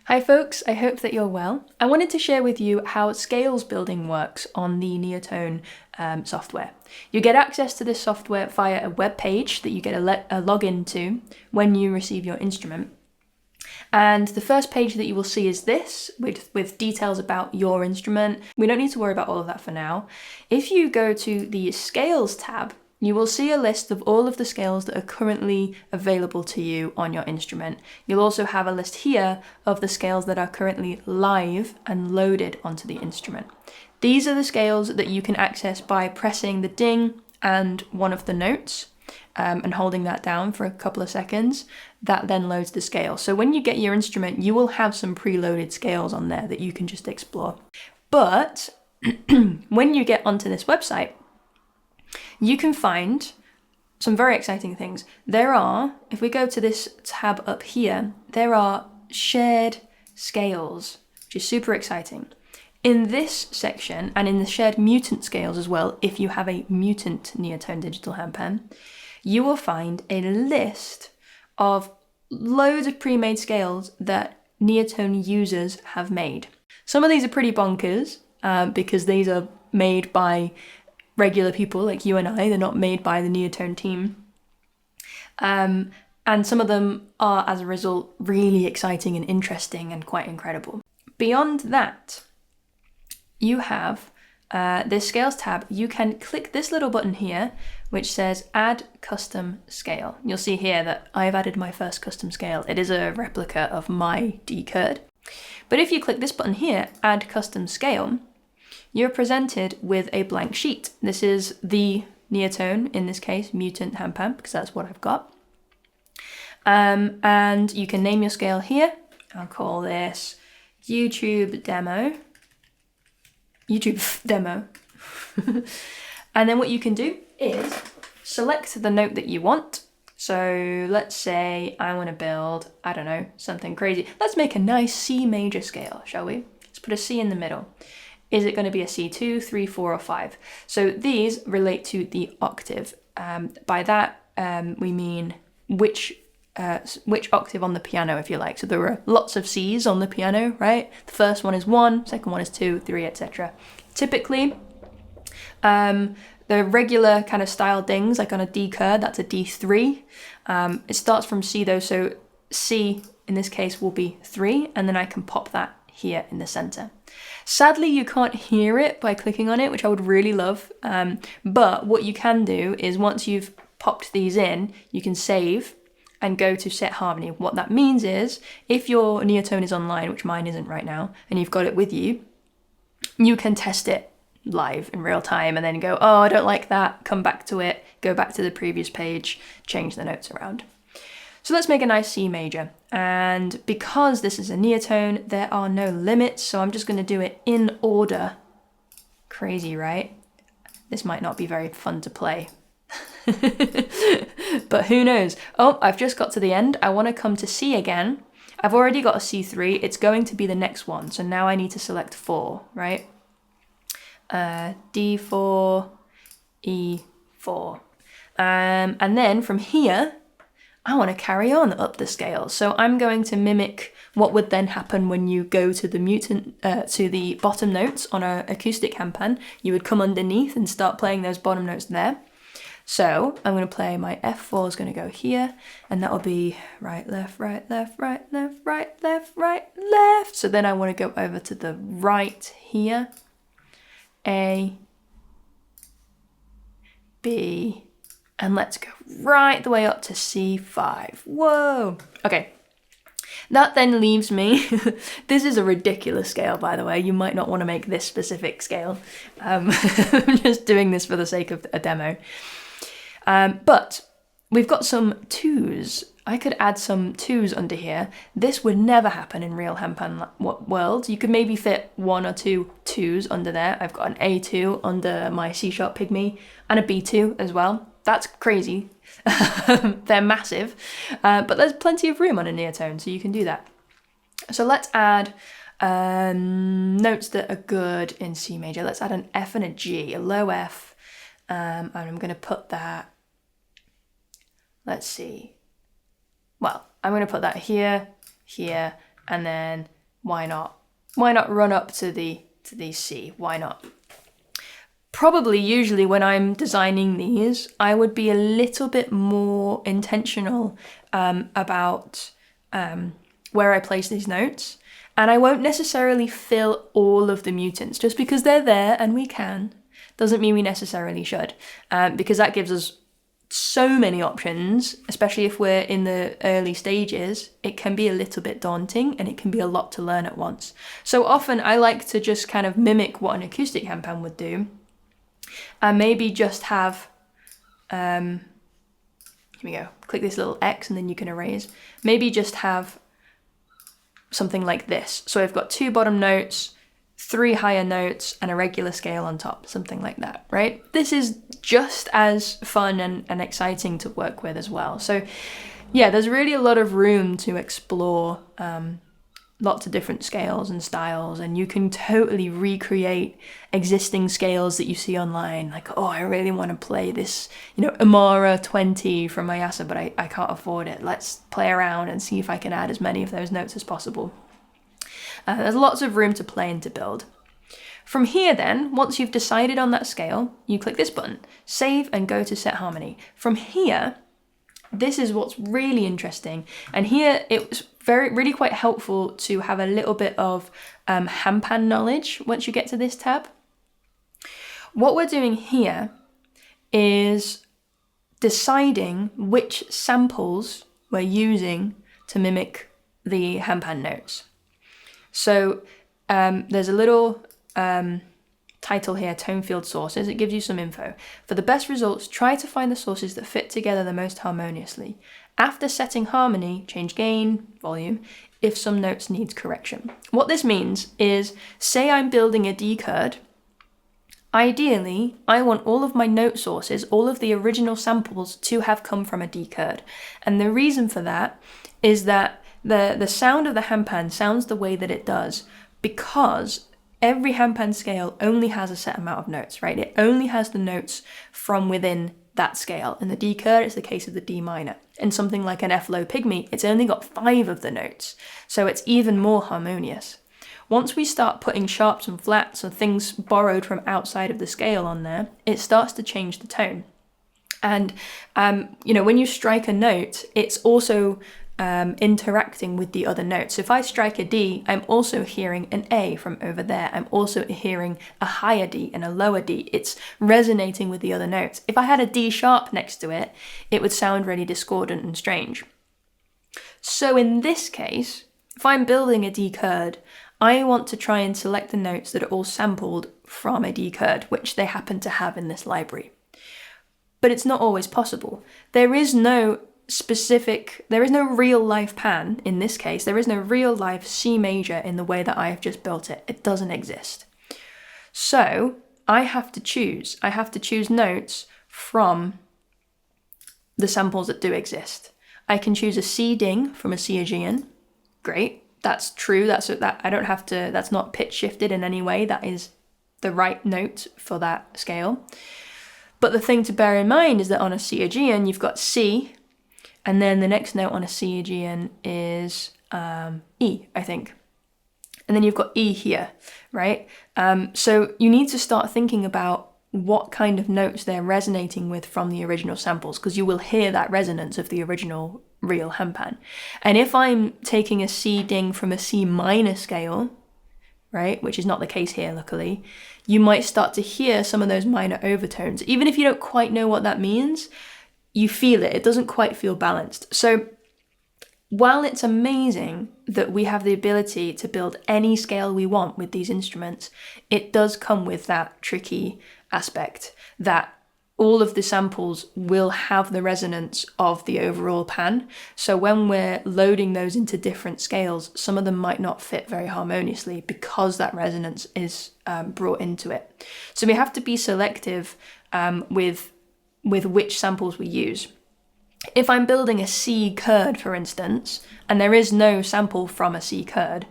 Hi folks, I hope that you're well. I wanted to share with you how scales building works on the Neotone software. You get access to this software via a web page that you get a login to when you receive your instrument. And the first page that you will see is this, with details about your instrument. We don't need to worry about all of that for now. If you go to the Scales tab, you will see a list of all of the scales that are currently available to you on your instrument. You'll also have a list here of the scales that are currently live and loaded onto the instrument. These are the scales that you can access by pressing the ding and one of the notes and holding that down for a couple of seconds. That then loads the scale. So when you get your instrument, you will have some preloaded scales on there that you can just explore. But when you get onto this website, you can find some very exciting things. There are, if we go to this tab up here, there are shared scales, which is super exciting. In this section, and in the shared mutant scales as well, if you have a mutant Neotone digital handpan, you will find a list of loads of pre-made scales that Neotone users have made. Some of these are pretty bonkers because these are made by regular people like you and I. They're not made by the Neotone team. And some of them are, as a result, really exciting and interesting and quite incredible. Beyond that, you have this Scales tab. You can click this little button here, which says Add Custom Scale. You'll see here that I've added my first custom scale. It is a replica of my kurd. But if you click this button here, Add Custom Scale, you're presented with a blank sheet. This is the Neotone, in this case, Mutant Handpan, because that's what I've got. And you can name your scale here. I'll call this YouTube Demo. And then what you can do is select the note that you want. So let's say I want to build, I don't know, something crazy. Let's make a nice C major scale, shall we? Let's put a C in the middle. Is it going to be a C2, 3, 4, or 5? So these relate to the octave. By that, we mean which octave on the piano, if you like. So there are lots of C's on the piano, right? The first one is 1, second one is 2, 3, etc. Typically, the regular kind of style dings, like on a D kurd, that's a D3. It starts from C though, so C in this case will be 3, and then I can pop that here in the center. Sadly, you can't hear it by clicking on it, which I would really love. But what you can do is once you've popped these in, you can save and go to set harmony. What that means is if your Neotone is online, which mine isn't right now, and you've got it with you, you can test it live in real time and then go, oh, I don't like that, come back to it, go back to the previous page, change the notes around. So let's make a nice C major. And because this is a Neotone, there are no limits, so I'm just going to do it in order. Crazy, right? This might not be very fun to play. But who knows? Oh, I've just got to the end. I want to come to C again. I've already got a C3. It's going to be the next one. So now I need to select 4, right? D4, E4. And then from here, I want to carry on up the scale. So I'm going to mimic what would then happen when you go to the to the bottom notes on an acoustic handpan. You would come underneath and start playing those bottom notes there. So I'm going to play my F4 is going to go here, and that will be right, left, right, left, right, left, right, left, right, left. So then I want to go over to the right here. A, B, and let's go right the way up to C5. Whoa. Okay. That then leaves me, this is a ridiculous scale, by the way. You might not want to make this specific scale. I'm just doing this for the sake of a demo. But we've got some 2s. I could add some 2s under here. This would never happen in real handpan world. You could maybe fit 1 or 2 2s under there. I've got an A2 under my C sharp Pygmy and a B2 as well. That's crazy. They're massive, but there's plenty of room on a Neotone, so you can do that. So let's add notes that are good in C major. Let's add an F and a G, a low F, and I'm going to put that, let's see, well, I'm going to put that here, here, and then why not? Why not run up to the C? Why not? Probably usually when I'm designing these, I would be a little bit more intentional about where I place these notes. And I won't necessarily fill all of the mutants. Just because they're there and we can, doesn't mean we necessarily should. Because that gives us so many options, especially if we're in the early stages. It can be a little bit daunting and it can be a lot to learn at once. So often I like to just kind of mimic what an acoustic handpan would do. And maybe just have, here we go, click this little X and then you can erase. Maybe just have something like this. So I've got 2 bottom notes, 3 higher notes, and a regular scale on top, something like that, right? This is just as fun and exciting to work with as well. So yeah, there's really a lot of room to explore lots of different scales and styles, and you can totally recreate existing scales that you see online. Like, oh, I really want to play this, Amara 20 from Ayasa, but I can't afford it. Let's play around and see if I can add as many of those notes as possible. There's lots of room to play and to build. From here then, once you've decided on that scale, you click this button, save and go to set harmony. From here, this is what's really interesting. And here it was really quite helpful to have a little bit of handpan knowledge once you get to this tab. What we're doing here is deciding which samples we're using to mimic the handpan notes. So there's a little title here, tone field sources. It gives you some info. For the best results, try to find the sources that fit together the most harmoniously. After setting harmony, change gain, volume, if some notes need correction. What this means is, say I'm building a D kurd. Ideally, I want all of my note sources, all of the original samples to have come from a D kurd. And the reason for that is that the sound of the handpan sounds the way that it does because every handpan scale only has a set amount of notes, right? It only has the notes from within that scale. In the D kurd, it's the case of the D minor. In something like an F low Pygmy, it's only got 5 of the notes, so it's even more harmonious. Once we start putting sharps and flats or things borrowed from outside of the scale on there, it starts to change the tone. And, when you strike a note, it's also interacting with the other notes. If I strike a D, I'm also hearing an A from over there. I'm also hearing a higher D and a lower D. It's resonating with the other notes. If I had a D sharp next to it, it would sound really discordant and strange. So in this case, if I'm building a D kurd, I want to try and select the notes that are all sampled from a D kurd, which they happen to have in this library. But it's not always possible. There is no real life pan in this case. There is no real life C major in the way that I have just built it. It doesn't exist. So I have to choose. I have to choose notes from the samples that do exist. I can choose a C ding from a C Aegean. Great. That's true. That's not pitch shifted in any way. That is the right note for that scale. But the thing to bear in mind is that on a C Aegean, you've got C, and then the next note on a C Aegean is E, I think. And then you've got E here, right? So you need to start thinking about what kind of notes they're resonating with from the original samples, because you will hear that resonance of the original real handpan. And if I'm taking a C ding from a C minor scale, right, which is not the case here, luckily, you might start to hear some of those minor overtones. Even if you don't quite know what that means, you feel it. It doesn't quite feel balanced. So while it's amazing that we have the ability to build any scale we want with these instruments, it does come with that tricky aspect that all of the samples will have the resonance of the overall pan. So when we're loading those into different scales, some of them might not fit very harmoniously because that resonance is brought into it. So we have to be selective with which samples we use. If I'm building a C kurd, for instance, and there is no sample from a C kurd,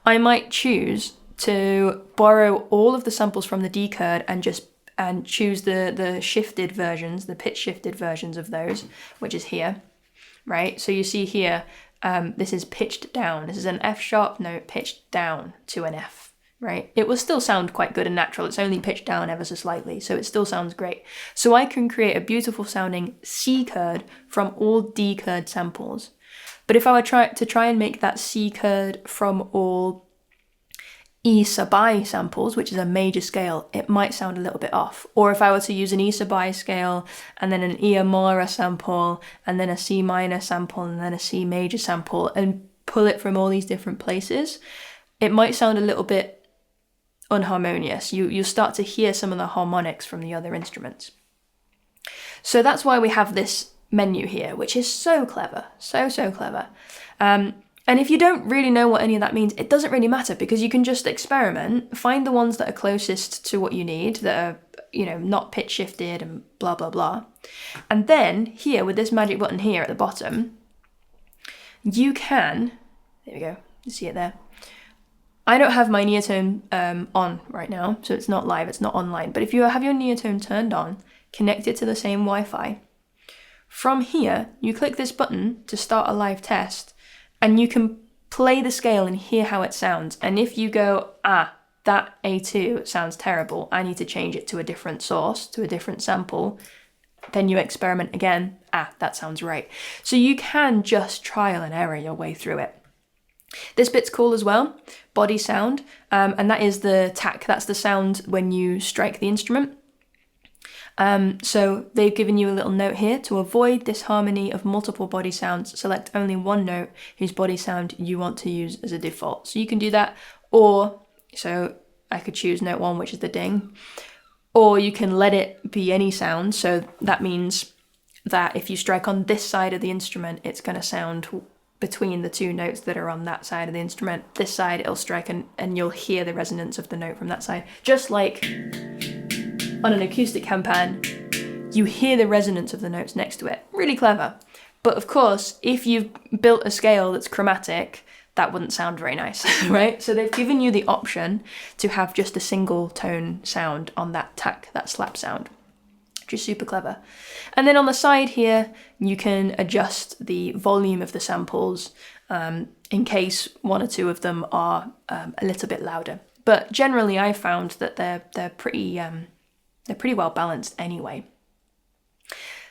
I might choose to borrow all of the samples from the D kurd and choose the shifted versions, the pitch shifted versions of those, which is here, right? So you see here, this is pitched down. This is an F sharp note pitched down to an F, right? It will still sound quite good and natural. It's only pitched down ever so slightly, so it still sounds great. So I can create a beautiful sounding C kurd from all D kurd samples. But if I were to try and make that C kurd from all E Sabye samples, which is a major scale, it might sound a little bit off. Or if I were to use an E Sabye scale and then an E Amara sample and then a C minor sample and then a C major sample and pull it from all these different places, it might sound a little bit unharmonious. You'll start to hear some of the harmonics from the other instruments. So that's why we have this menu here, which is so clever, so clever. And if you don't really know what any of that means, it doesn't really matter, because you can just experiment, find the ones that are closest to what you need, that are, not pitch shifted and blah, blah, blah. And then here with this magic button here at the bottom, you can, there we go, you see it there. I don't have my Neotone on right now, so it's not live, it's not online. But if you have your Neotone turned on, connect it to the same Wi-Fi. From here, you click this button to start a live test, and you can play the scale and hear how it sounds. And if you go, that A2 sounds terrible, I need to change it to a different source, to a different sample, then you experiment again, that sounds right. So you can just trial and error your way through it. This bit's cool as well, body sound, and that is the tack, that's the sound when you strike the instrument. So they've given you a little note here: to avoid this harmony of multiple body sounds, select only one note whose body sound you want to use as a default. So you can do that, or, so I could choose note 1, which is the ding, or you can let it be any sound. So that means that if you strike on this side of the instrument, it's going to sound between the two notes that are on that side of the instrument. This side it'll strike and you'll hear the resonance of the note from that side. Just like on an acoustic handpan, you hear the resonance of the notes next to it. Really clever. But of course, if you've built a scale that's chromatic, that wouldn't sound very nice, right? So they've given you the option to have just a single tone sound on that tack, that slap sound, which is super clever. And then on the side here, you can adjust the volume of the samples in case one or two of them are a little bit louder. But generally, I found that they're pretty well balanced anyway.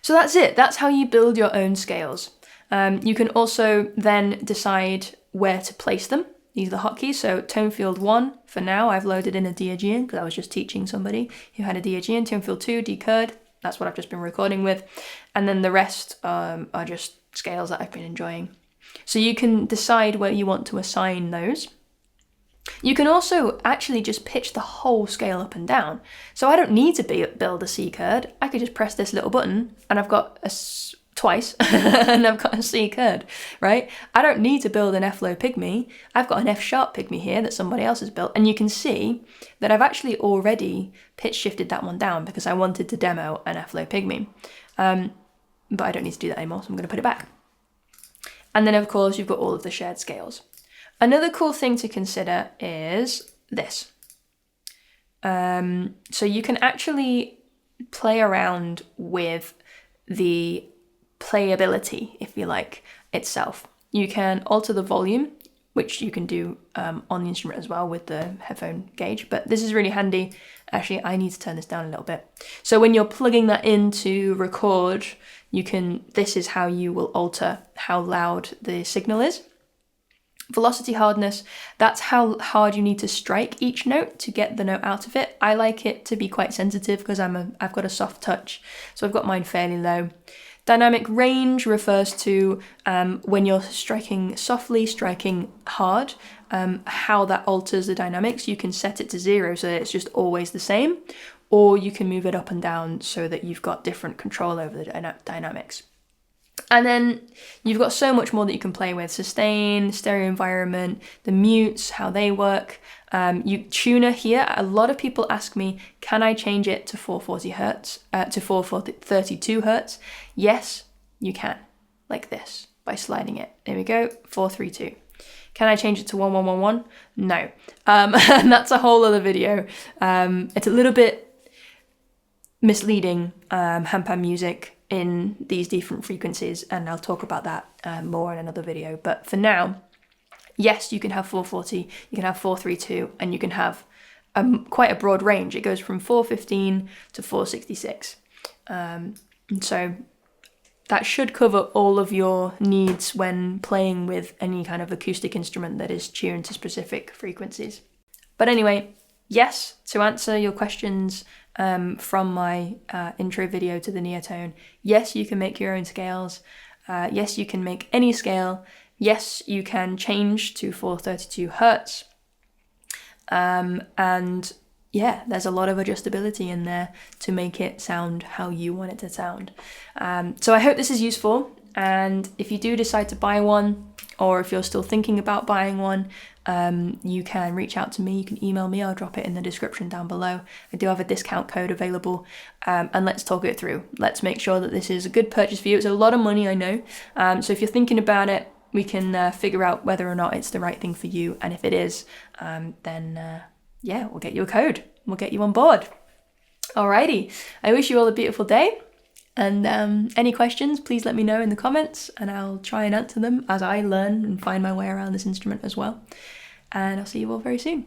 So that's it. That's how you build your own scales. You can also then decide where to place them. These are the hotkeys. So tone field 1, for now, I've loaded in a D Aegean because I was just teaching somebody who had a D Aegean. Tone field 2, D kurd. That's what I've just been recording with. And then the rest are just scales that I've been enjoying. So you can decide where you want to assign those. You can also actually just pitch the whole scale up and down. So I don't need to build a C kurd. I could just press this little button and I've got twice and I've got a C kurd, right? I don't need to build an F low Pygmy. I've got an F sharp Pygmy here that somebody else has built. And you can see that I've actually already pitch shifted that one down because I wanted to demo an F low Pygmy. But I don't need to do that anymore, so I'm going to put it back. And then of course you've got all of the shared scales. Another cool thing to consider is this. So you can actually play around with the playability, if you like, itself. You can alter the volume, which you can do on the instrument as well with the headphone gauge, but this is really handy. Actually, I need to turn this down a little bit. So when you're plugging that in to record, this is how you will alter how loud the signal is. Velocity hardness, that's how hard you need to strike each note to get the note out of it. I like it to be quite sensitive because I've got a soft touch, so I've got mine fairly low. Dynamic range refers to when you're striking softly, striking hard, how that alters the dynamics. You can set it to 0 so that it's just always the same, or you can move it up and down so that you've got different control over the dynamics. And then you've got so much more that you can play with. Sustain, stereo environment, the mutes, how they work. Tuner here, a lot of people ask me, can I change it to 440 hertz, to 432 hertz? Yes, you can, like this, by sliding it. There we go, 432. Can I change it to 1111? No. And that's a whole other video. It's a little bit misleading, handpan music. in these different frequencies, and I'll talk about that more in another video. But for now, yes, you can have 440, you can have 432, and you can have quite a broad range. It goes from 415 to 466. And so that should cover all of your needs when playing with any kind of acoustic instrument that is tuned to specific frequencies. But anyway, yes, to answer your questions from my intro video to the Neotone, yes, you can make your own scales. Yes, you can make any scale. Yes, you can change to 432 Hertz. And yeah, there's a lot of adjustability in there to make it sound how you want it to sound. So I hope this is useful. And if you do decide to buy one, or if you're still thinking about buying one, you can reach out to me. You can email me. I'll drop it in the description down below. I do have a discount code available, and let's talk it through. Let's make sure that this is a good purchase for you. It's a lot of money, I know. So if you're thinking about it, we can figure out whether or not it's the right thing for you. And if it is, then yeah, we'll get you a code. We'll get you on board. Alrighty. I wish you all a beautiful day. And any questions, please let me know in the comments, and I'll try and answer them as I learn and find my way around this instrument as well. And I'll see you all very soon.